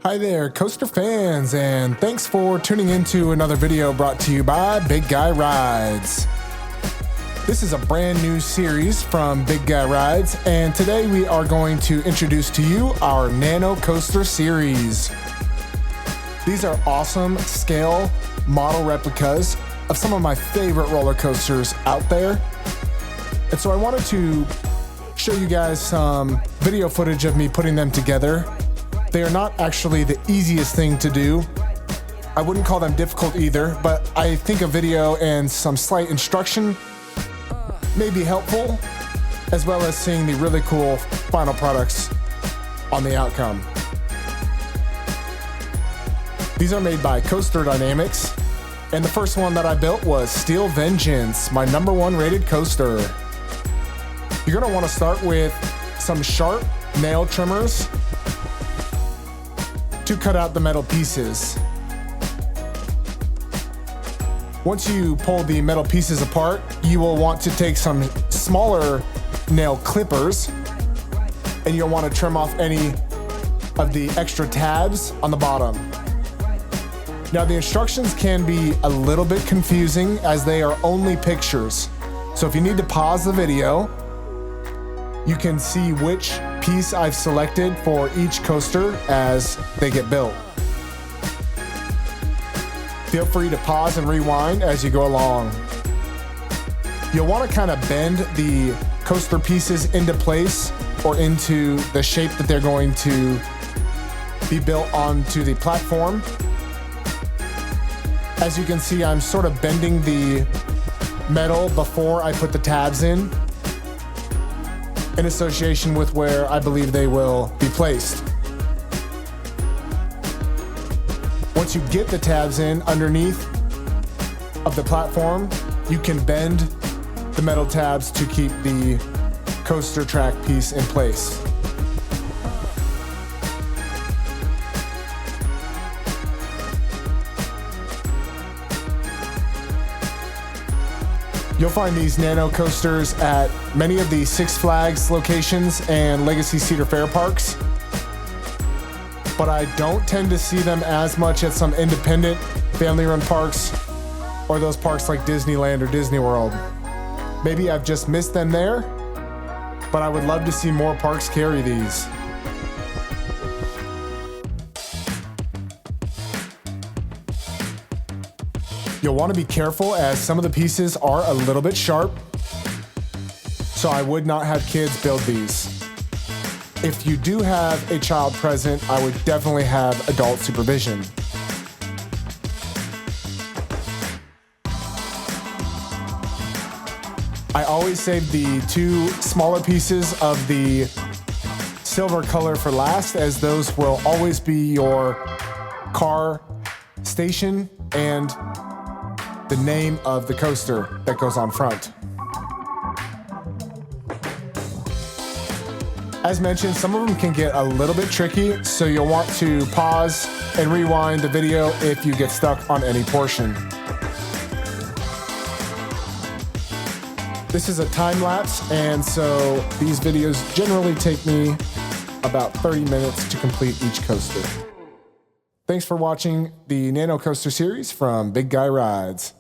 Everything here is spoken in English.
Hi there, coaster fans, and thanks for tuning into another video brought to you by Big Guy Rides. This is a brand new series from Big Guy Rides, and today we are going to introduce to you our NanoCoaster series. These are awesome scale model replicas of some of my favorite roller coasters out there. And so I wanted to show you guys some video footage of me putting them together. They are not actually the easiest thing to do. I wouldn't call them difficult either, but I think a video and some slight instruction may be helpful, as well as seeing the really cool final products on the outcome. These are made by Coaster Dynamix, and the first one that I built was Steel Vengeance, my #1 rated coaster. You're gonna wanna start with some sharp nail trimmers to cut out the metal pieces. Once you pull the metal pieces apart, you will want to take some smaller nail clippers and you'll want to trim off any of the extra tabs on the bottom. Now the instructions can be a little bit confusing as they are only pictures. So if you need to pause the video, you can see which piece I've selected for each coaster as they get built. Feel free to pause and rewind as you go along. You'll want to kind of bend the coaster pieces into place or into the shape that they're going to be built onto the platform. As you can see, I'm sort of bending the metal before I put the tabs in association with where I believe they will be placed. Once you get the tabs in underneath of the platform, you can bend the metal tabs to keep the coaster track piece in place. You'll find these nano coasters at many of the Six Flags locations and Legacy Cedar Fair parks, but I don't tend to see them as much at some independent family-run parks or those parks like Disneyland or Disney World. Maybe I've just missed them there, but I would love to see more parks carry these. You'll want to be careful as some of the pieces are a little bit sharp, so I would not have kids build these. If you do have a child present, I would definitely have adult supervision. I always save the two smaller pieces of the silver color for last, as those will always be your car station and the name of the coaster that goes on front. As mentioned, some of them can get a little bit tricky, so you'll want to pause and rewind the video if you get stuck on any portion. This is a time lapse, and so these videos generally take me about 30 minutes to complete each coaster. Thanks for watching the NanoCoaster series from Big Guy Rides.